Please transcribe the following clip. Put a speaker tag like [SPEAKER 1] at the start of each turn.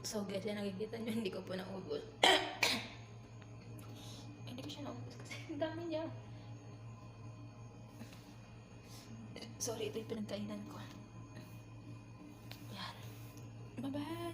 [SPEAKER 1] So guys, yan nakikita nyo, hindi ko po naubos. Hindi ko siya naubos kasi ang dami niya. Sorry, ito yung pinagkainan ko. Yan. Bye-bye!